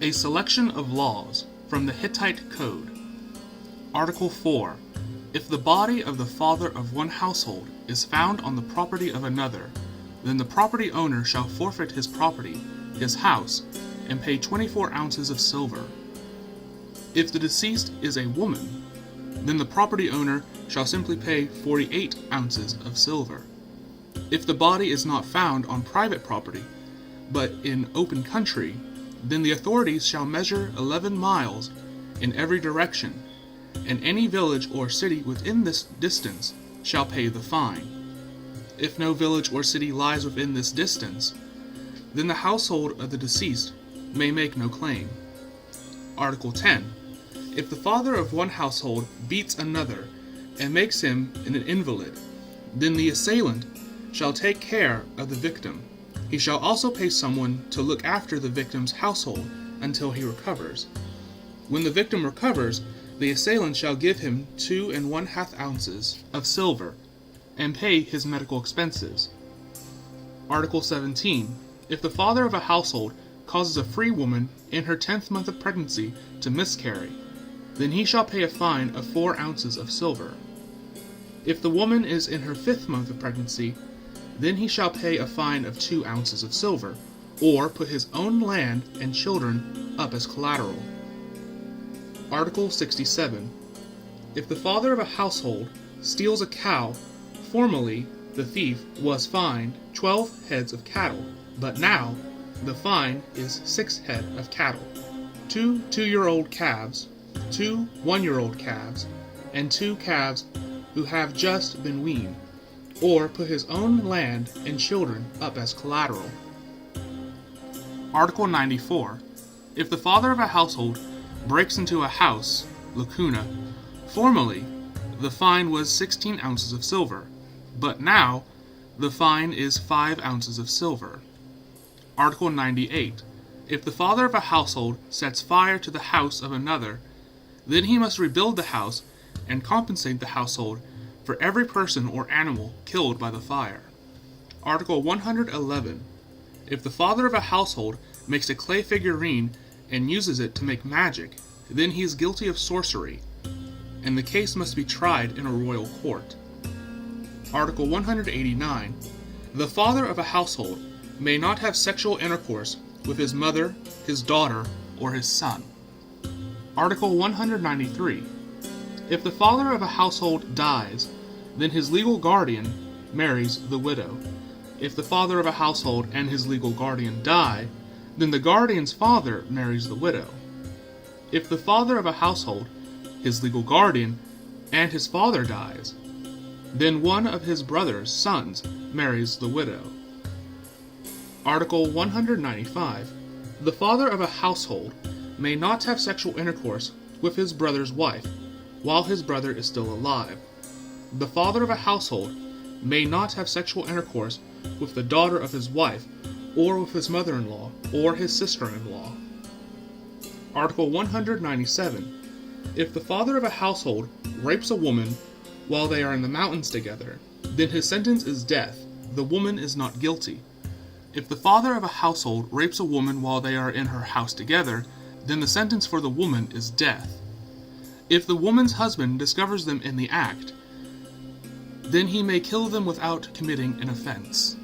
A selection of laws from the Hittite Code. Article 4. If the body of the father of one household is found on the property of another, then the property owner shall forfeit his property, his house, and pay 24 ounces of silver. If the deceased is a woman, then the property owner shall simply pay 48 ounces of silver. If the body is not found on private property, but in open country, then the authorities shall measure 11 miles in every direction, and any village or city within this distance shall pay the fine. If no village or city lies within this distance, then the household of the deceased may make no claim. Article 10. If the father of one household beats another and makes him an invalid, then the assailant shall take care of the victim. He shall also pay someone to look after the victim's household until he recovers. When the victim recovers, the assailant shall give him 2 1/2 ounces of silver and pay his medical expenses. Article 17. If the father of a household causes a free woman in her 10th month of pregnancy to miscarry, then he shall pay a fine of 4 ounces of silver. If the woman is in her 5th month of pregnancy, then he shall pay a fine of 2 ounces of silver, or put his own land and children up as collateral. Article 67. If the father of a household steals a cow, formerly the thief was fined 12 heads of cattle, but now the fine is 6 head of cattle, 2 two-year-old calves, 2 one-year-old calves, and 2 calves who have just been weaned, or put his own land and children up as collateral. Article 94. If the father of a household breaks into a house, lacuna, formerly the fine was 16 ounces of silver, but now the fine is 5 ounces of silver. Article 98. If the father of a household sets fire to the house of another, then he must rebuild the house and compensate the household for every person or animal killed by the fire. Article 111. If the father of a household makes a clay figurine and uses it to make magic, then he is guilty of sorcery, and the case must be tried in a royal court. Article 189. The father of a household may not have sexual intercourse with his mother, his daughter, or his son. Article 193. If the father of a household dies, then his legal guardian marries the widow. If the father of a household and his legal guardian die, then the guardian's father marries the widow. If the father of a household, his legal guardian, and his father dies, then one of his brother's sons marries the widow. Article 195. The father of a household may not have sexual intercourse with his brother's wife while his brother is still alive. The father of a household may not have sexual intercourse with the daughter of his wife, or with his mother-in-law, or his sister-in-law. Article 197. If the father of a household rapes a woman while they are in the mountains together, then his sentence is death. The woman is not guilty. If the father of a household rapes a woman while they are in her house together, then the sentence for the woman is death. If the woman's husband discovers them in the act, then he may kill them without committing an offense.